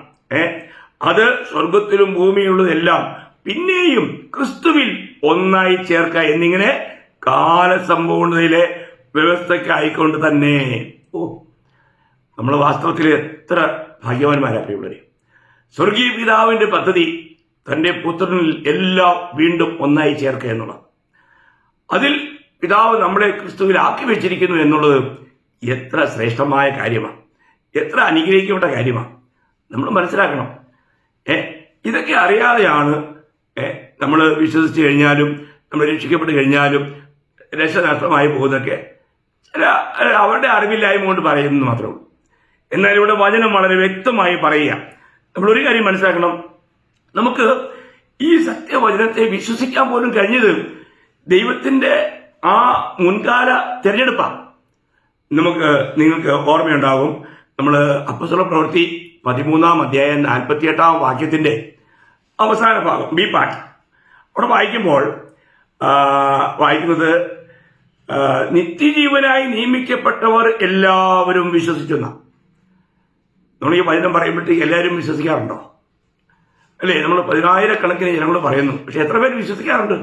അത് സ്വർഗത്തിലും ഭൂമിയിലുള്ളതെല്ലാം പിന്നെയും ക്രിസ്തുവിൽ ഒന്നായി ചേർക്ക എന്നിങ്ങനെ കാലസമ്പൂർണതയിലെ വ്യവസ്ഥയ്ക്കായിക്കൊണ്ട് തന്നെ. നമ്മൾ വാസ്തവത്തിൽ എത്ര ഭാഗ്യവാന്മാരാ പ്രിയമുള്ളവരെ. സ്വർഗീയ പിതാവിന്റെ പദ്ധതി തന്റെ പുത്രനിൽ എല്ലാം വീണ്ടും ഒന്നായി ചേർക്കുക എന്നുള്ളത്, അതിൽ പിതാവ് നമ്മളെ ക്രിസ്തുവിൽ ആക്കി വെച്ചിരിക്കുന്നു എന്നുള്ളത് എത്ര ശ്രേഷ്ഠമായ കാര്യമാണ്, എത്ര അനുഗ്രഹിക്കപ്പെട്ട കാര്യമാണ്. നമ്മൾ മനസ്സിലാക്കണം. ഇതൊക്കെ അറിയാതെയാണ് നമ്മൾ വിശ്വസിച്ച് കഴിഞ്ഞാലും നമ്മൾ രക്ഷിക്കപ്പെട്ട് കഴിഞ്ഞാലും രക്ഷ നഷ്ടമായി പോകുന്നതൊക്കെ ചില അവരുടെ അറിവില്ലായ്മ കൊണ്ട് പറയുന്നത് മാത്രമേ ഉള്ളൂ. എന്നാൽ ഇവിടെ വചനം വളരെ വ്യക്തമായി പറയുക. നമ്മളൊരു കാര്യം മനസ്സിലാക്കണം, നമുക്ക് ഈ സത്യവചനത്തെ വിശ്വസിക്കാൻ പോലും കഴിഞ്ഞത് ദൈവത്തിന്റെ ആ മുൻകാല തെരഞ്ഞെടുപ്പാണ്. നിങ്ങൾക്ക് ഓർമ്മയുണ്ടാകും, നമ്മൾ അപ്പോസ്തല പ്രവൃത്തി 13-ാം അധ്യായം 48-ാം വാക്യത്തിന്റെ അവസാന ഭാഗം ബി പാർട്ട് അവിടെ വായിക്കുന്നത് നിത്യജീവനായി നിയമിക്കപ്പെട്ടവർ എല്ലാവരും വിശ്വസിക്കുന്ന. നമ്മൾ ഈ വചനം പറയുമ്പോഴത്തേക്ക് എല്ലാവരും വിശ്വസിക്കാറുണ്ടോ? അല്ലേ? നമ്മൾ 10,000-കണക്കിന് ജനങ്ങൾ പറയുന്നു, പക്ഷെ എത്ര പേര് വിശ്വസിക്കാറുണ്ട്?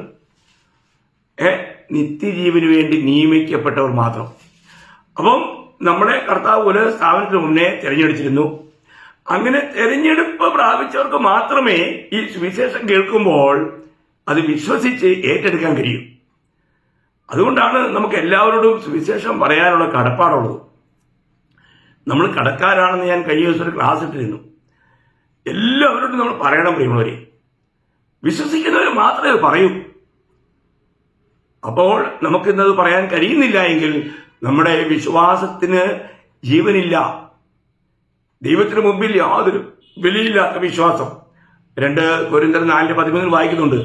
നിത്യജീവന് വേണ്ടി നിയമിക്കപ്പെട്ടവർ മാത്രം. അപ്പം നമ്മളെ കർത്താവ് ഒരു സ്ഥാപനത്തിന് മുന്നേ തിരഞ്ഞെടുത്തിരുന്നു. അങ്ങനെ തെരഞ്ഞെടുപ്പ് പ്രാപിച്ചവർക്ക് മാത്രമേ ഈ സുവിശേഷം കേൾക്കുമ്പോൾ അത് വിശ്വസിച്ച് ഏറ്റെടുക്കാൻ കഴിയും. അതുകൊണ്ടാണ് നമുക്ക് എല്ലാവരോടും സുവിശേഷം പറയാനുള്ള കടപ്പാടുള്ളത്. നമ്മൾ കടക്കാരാണെന്ന് ഞാൻ കഴിഞ്ഞ ദിവസം ഒരു ക്ലാസ് ഇട്ടിരുന്നു. എല്ലാവരോടും നമ്മൾ പറയണം പ്രിയമുള്ളവരെ. വിശ്വസിക്കുന്നവർ മാത്രമേ പറയൂ. അപ്പോൾ നമുക്കിന്നത് പറയാൻ കഴിയുന്നില്ല എങ്കിൽ നമ്മുടെ വിശ്വാസത്തിന് ജീവനില്ല. ദൈവത്തിന് മുമ്പിൽ യാതൊരു വിലയില്ലാത്ത വിശ്വാസം. 2 കൊരിന്ത്യർ 4:13 വായിക്കുന്നുണ്ട്,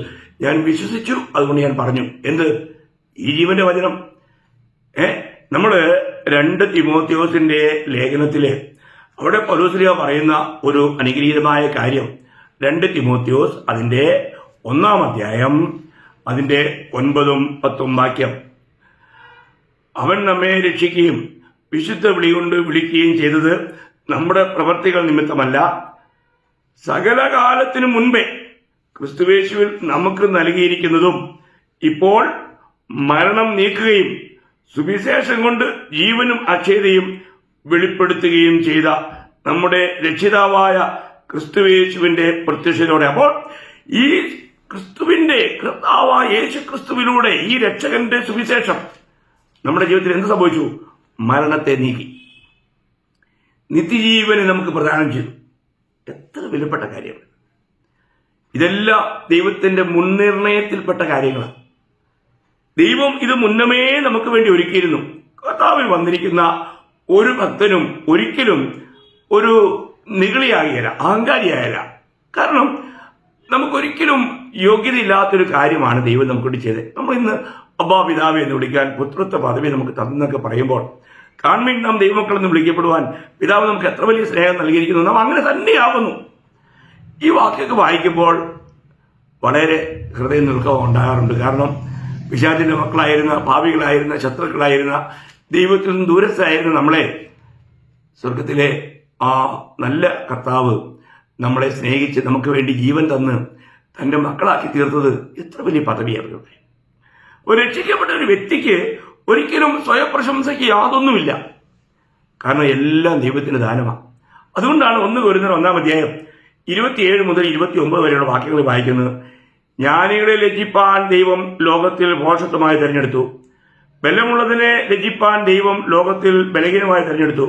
ഞാൻ വിശ്വസിച്ചു അതുകൊണ്ട് ഞാൻ പറഞ്ഞു. എന്ത്? ഈ ജീവന്റെ വചനം. നമ്മള് 2 തിമോത്തിയോസിന്റെ ലേഖനത്തില് അവിടെ പൗലോസ് പറയുന്ന ഒരു അനുഗ്രഹീതമായ കാര്യം, 2 തിമോത്തിയോസ് അതിന്റെ 1-ാം അധ്യായം അതിന്റെ 9-ഉം 10-ഉം വാക്യം. അവൻ നമ്മെ രക്ഷിക്കുകയും വിശുദ്ധ വിളി കൊണ്ട് വിളിക്കുകയും ചെയ്തത് നമ്മുടെ പ്രവർത്തികൾ നിമിത്തമല്ല, സകല കാലത്തിനു മുൻപേ ക്രിസ്തുവേശുവിൽ നമുക്ക് നൽകിയിരിക്കുന്നതും ഇപ്പോൾ മരണം നീക്കുകയും സുവിശേഷം കൊണ്ട് ജീവനും അക്ഷയതയും വെളിപ്പെടുത്തുകയും ചെയ്ത നമ്മുടെ രക്ഷിതാവായ ക്രിസ്തുവേശുവിന്റെ പ്രത്യക്ഷതയോടെ. അപ്പോൾ ഈ ക്രിസ്തുവിന്റെ കർത്താവായ യേശു ക്രിസ്തുവിലൂടെ ഈ രക്ഷകന്റെ സുവിശേഷം നമ്മുടെ ജീവിതത്തിൽ എന്ത് സംഭവിച്ചു? മരണത്തെ നീക്കി നിത്യജീവനെ നമുക്ക് പ്രദാനം ചെയ്തു. എത്ര വിലപ്പെട്ട കാര്യമാണ് ഇതെല്ലാം! ദൈവത്തിന്റെ മുൻനിർണയത്തിൽപ്പെട്ട കാര്യങ്ങളാണ്. ദൈവം ഇത് മുന്നമേ നമുക്ക് വേണ്ടി ഒരുക്കിയിരുന്നു. കർത്താവിൽ വന്നിരിക്കുന്ന ഒരു ഭക്തനും ഒരിക്കലും ഒരു നിഗളിയാകില്ല, അഹങ്കാരിയാകില്ല. കാരണം നമുക്കൊരിക്കലും യോഗ്യതയില്ലാത്തൊരു കാര്യമാണ് ദൈവം നമുക്കൊണ്ട് ചെയ്തത്. നമ്മൾ ഇന്ന് അബ്ബാ പിതാവെ എന്ന് വിളിക്കാൻ പുത്രത്വ പദവി നമുക്ക് തന്നൊക്കെ പറയുമ്പോൾ കാൺമീൻ നാം ദൈവമക്കളെന്ന് വിളിക്കപ്പെടുവാൻ പിതാവ് നമുക്ക് എത്ര വലിയ സ്നേഹം നൽകിയിരിക്കുന്നു. നാം അങ്ങനെ തന്നെയാവുന്നു. ഈ വാക്കൊക്കെ വായിക്കുമ്പോൾ വളരെ ഹൃദയം നിൽക്കം ഉണ്ടാകാറുണ്ട്. കാരണം പിശാചിന്റെ മക്കളായിരുന്ന, പാപികളായിരുന്ന, ശത്രുക്കളായിരുന്ന, ദൈവത്തിൽ നിന്ന് ദൂരസ്ഥായിരുന്ന നമ്മളെ സ്വർഗത്തിലെ ആ നല്ല കർത്താവ് നമ്മളെ സ്നേഹിച്ച് നമുക്ക് വേണ്ടി ജീവൻ തന്ന് തന്റെ മക്കളാക്കി തീർത്തത് എത്ര വലിയ പദവിയാണ്. ഒരു രക്ഷിക്കപ്പെട്ട ഒരു വ്യക്തിക്ക് ഒരിക്കലും സ്വയപ്രശംസയ്ക്ക് യാതൊന്നുമില്ല. കാരണം എല്ലാം ദൈവത്തിന്റെ ദാനമാണ്. അതുകൊണ്ടാണ് 1 കൊരിന്ത്യർ 1-ാം അധ്യായം 27 മുതൽ 29 വരെയുള്ള വാക്യങ്ങൾ വായിക്കുന്നത്. ജ്ഞാനികളെ ലജ്ജിപ്പാൻ ദൈവം ലോകത്തിൽ ഭോഷത്വമായി തെരഞ്ഞെടുത്തു, ബലമുള്ളതിനെ ലജ്ജിപ്പാൻ ദൈവം ലോകത്തിൽ ബലഹീനമായി തെരഞ്ഞെടുത്തു,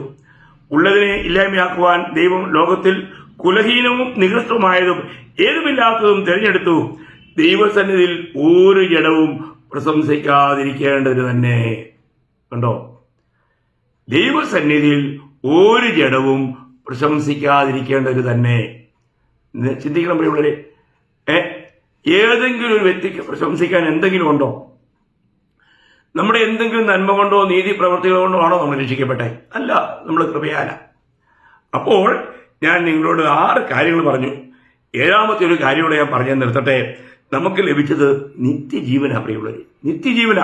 ഉള്ളതിനെ ഇല്ലായ്മയാക്കുവാൻ ദൈവം ലോകത്തിൽ കുലഹീനവും നികൃഷ്ടവുമായതും ഏതുമില്ലാത്തതും തെരഞ്ഞെടുത്തു. ദൈവസന്നിധിയിൽ ഒരു ജഡവും പ്രശംസിക്കാതിരിക്കേണ്ടതിന് തന്നെ. കണ്ടോ? ദൈവസന്നിധിയിൽ ഒരു ജഡവും പ്രശംസിക്കാതിരിക്കേണ്ടതിന് തന്നെ. ചിന്തിക്കണം പ്രിയമുള്ളവരെ. ഏതെങ്കിലും ഒരു വ്യക്തിക്ക് പ്രശംസിക്കാൻ എന്തെങ്കിലും ഉണ്ടോ? നമ്മുടെ എന്തെങ്കിലും നന്മ കൊണ്ടോ നീതി പ്രവൃത്തികൾ കൊണ്ടോ ആണോ നമ്മൾ രക്ഷിക്കപ്പെട്ടെ? അല്ല, നമ്മൾ കൃപയാല. അപ്പോൾ ഞാൻ നിങ്ങളോട് 6 കാര്യങ്ങൾ പറഞ്ഞു. 7ാമത്തെ ഒരു കാര്യത്തോടെ ഞാൻ പറഞ്ഞു നിർത്തട്ടെ. നമുക്ക് ലഭിച്ചത് നിത്യജീവനാ പ്രിയമുള്ളവരെ, നിത്യജീവന.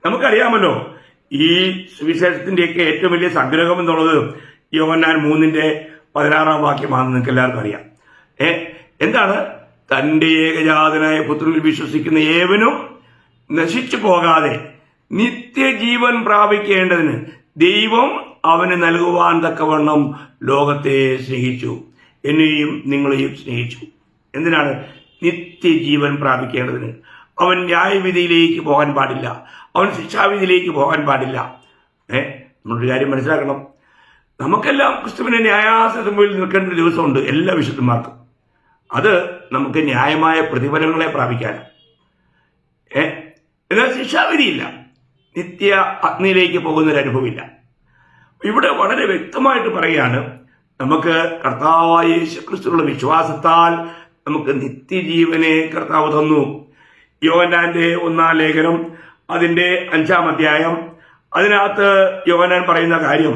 നമുക്കറിയാമല്ലോ, ഈ സുവിശേഷത്തിന്റെയൊക്കെ ഏറ്റവും വലിയ സംഗ്രഹം എന്നുള്ളത് യോഹന്നാൻ 3:16 വാക്യമാണെന്ന് നിങ്ങൾക്ക് എല്ലാവർക്കും അറിയാം. എന്താണ്? തന്റെ ഏകജാതനായ പുത്രനിൽ വിശ്വസിക്കുന്ന ഏവനും നശിച്ചു പോകാതെ നിത്യജീവൻ പ്രാപിക്കേണ്ടതിന് ദൈവം അവന് നൽകുവാൻ തക്കവണ്ണം ലോകത്തെ സ്നേഹിച്ചു, എന്നെയും നിങ്ങളെയും സ്നേഹിച്ചു. എന്തിനാണ്? നിത്യജീവൻ പ്രാപിക്കേണ്ടതിന്. അവൻ ന്യായവിധിയിലേക്ക് പോകാൻ പാടില്ല, അവൻ ശിക്ഷാവിധിയിലേക്ക് പോകാൻ പാടില്ല. നമ്മളൊരു കാര്യം മനസ്സിലാക്കണം, നമുക്കെല്ലാം ക്രിസ്തുവിന്റെ ന്യായാസനത്തിന് മുമ്പിൽ നിൽക്കേണ്ട ഒരു ദിവസമുണ്ട്, എല്ലാ വിശുദ്ധന്മാർക്കും. അത് നമുക്ക് ന്യായമായ പ്രതിഫലങ്ങളെ പ്രാപിക്കാനാണ്. എന്നാൽ ശിക്ഷാവിധിയില്ല, നിത്യ അഗ്നിയിലേക്ക് പോകുന്നൊരു അനുഭവമില്ല. ഇവിടെ വളരെ വ്യക്തമായിട്ട് പറയുകയാണ്, നമുക്ക് കർത്താവായ യേശുക്രിസ്തുവിലുള്ള വിശ്വാസത്താൽ നമുക്ക് നിത്യജീവനെ കർത്താവ് തന്നു. യോഹന്നാന്റെ 1-ാം ലേഖനം അതിന്റെ 5-ാം അധ്യായം, അതിനകത്ത് യോഹന്നാൻ പറയുന്ന കാര്യം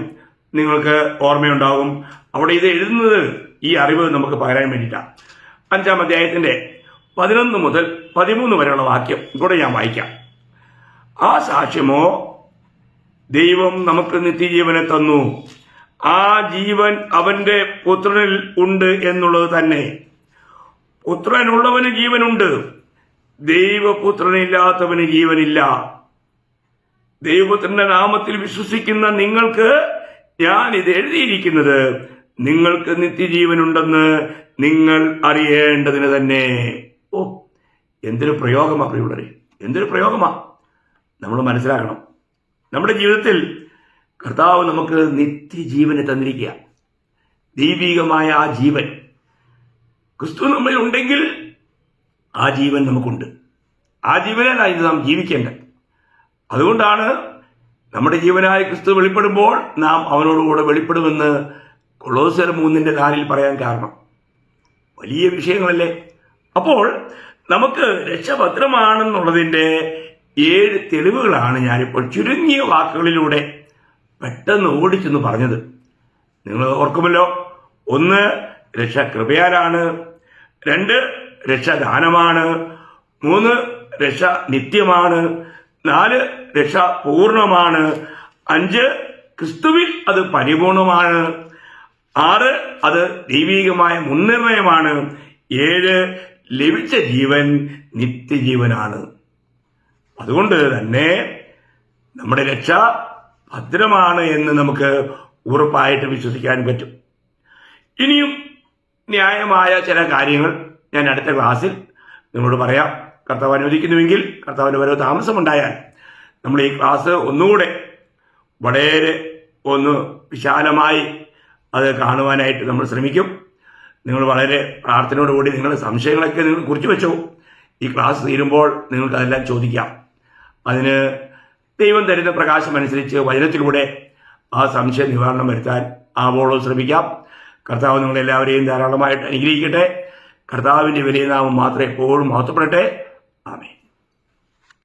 നിങ്ങൾക്ക് ഓർമ്മയുണ്ടാകും. അവിടെ ഇത് എഴുതുന്നത് ഈ അറിവ് നമുക്ക് പകരാൻ വേണ്ടിയിട്ടാണ്. 5-ാം അധ്യായത്തിന്റെ 11 മുതൽ 13 വരെയുള്ള വാക്യം ഇവിടെ ഞാൻ വായിക്കാം. ആ സാക്ഷ്യമോ ദൈവം നമുക്ക് നിത്യജീവനെ തന്നു, ആ ജീവൻ അവന്റെ പുത്രനിൽ ഉണ്ട് എന്നുള്ളത് തന്നെ. പുത്രനുള്ളവന് ജീവനുണ്ട്, ദൈവപുത്രനില്ലാത്തവന് ജീവനില്ല. ദൈവപുത്രന്റെ നാമത്തിൽ വിശ്വസിക്കുന്ന നിങ്ങൾക്ക് ഞാൻ ഇത് എഴുതിയിരിക്കുന്നത് നിങ്ങൾക്ക് നിത്യജീവനുണ്ടെന്ന് നിങ്ങൾ അറിയേണ്ടതിന് തന്നെ. ഓ, എന്തൊരു പ്രയോഗമാ പ്രിയമുള്ളവരെ, എന്തൊരു പ്രയോഗമാ. നമ്മൾ മനസ്സിലാക്കണം, നമ്മുടെ ജീവിതത്തിൽ കർത്താവ് നമുക്ക് നിത്യജീവനെ തന്നിരിക്കുക. ദൈവികമായ ആ ജീവൻ ക്രിസ്തു നമ്മളിൽ ഉണ്ടെങ്കിൽ ആ ജീവൻ നമുക്കുണ്ട്. ആ ജീവനാണ് ഇത് നാം ജീവിക്കേണ്ടത്. അതുകൊണ്ടാണ് നമ്മുടെ ജീവനായ ക്രിസ്തു വെളിപ്പെടുമ്പോൾ നാം അവനോടുകൂടെ വെളിപ്പെടുമെന്ന് കൊളോസ്യർ 3:4 പറയാൻ കാരണം. വലിയ വിഷയങ്ങളല്ലേ. അപ്പോൾ നമുക്ക് രക്ഷഭദ്രമാണെന്നുള്ളതിന്റെ 7 തെളിവുകളാണ് ഞാനിപ്പോൾ ചുരുങ്ങിയ വാക്കുകളിലൂടെ പെട്ടെന്ന് ഓടിച്ചെന്ന് പറഞ്ഞത്. നിങ്ങൾ ഓർക്കുമല്ലോ, 1 രക്ഷ കൃപയാലാണ്, 2 രക്ഷ ദാനമാണ്, 3 രക്ഷ നിത്യമാണ്, 4 രക്ഷ പൂർണ്ണമാണ്, 5 ക്രിസ്തുവിൽ അത് പരിപൂർണമാണ്, 6 അത് ദൈവികമായ മുൻനിർണയമാണ്, 7 ലഭിച്ച ജീവൻ നിത്യജീവനാണ്. അതുകൊണ്ട് തന്നെ നമ്മുടെ രക്ഷ ഭദ്രമാണ് എന്ന് നമുക്ക് ഉറപ്പായിട്ട് വിശ്വസിക്കാൻ പറ്റും. ഇനിയും ന്യായമായ ചില കാര്യങ്ങൾ ഞാൻ അടുത്ത ക്ലാസ്സിൽ നിങ്ങളോട് പറയാം. കർത്താവ് അനുവദിക്കുന്നുവെങ്കിൽ, കർത്താവിന്റെ വരവ് താമസമുണ്ടായാൽ നമ്മൾ ഈ ക്ലാസ് ഒന്നുകൂടെ വളരെ വിശാലമായി അത് കാണുവാനായിട്ട് നമ്മൾ ശ്രമിക്കും. നിങ്ങൾ വളരെ പ്രാർത്ഥനയോടുകൂടി നിങ്ങളുടെ സംശയങ്ങളൊക്കെ നിങ്ങൾ കുറിച്ച് വെച്ചോ. ഈ ക്ലാസ് തീരുമ്പോൾ നിങ്ങൾക്ക് അതെല്ലാം ചോദിക്കാം. അതിന് ദൈവം തരുന്ന പ്രകാശം അനുസരിച്ച് വചനത്തിലൂടെ ആ സംശയ നിവാരണം വരുത്താൻ ആവോളം ശ്രമിക്കാം. കർത്താവ് നിങ്ങളെല്ലാവരെയും ധാരാളമായിട്ട് അനുഗ്രഹിക്കട്ടെ. കർത്താവിന്റെ വലിയ നാമം മാത്രമേ എപ്പോഴും മഹത്വപ്പെടട്ടെ. ആമേൻ.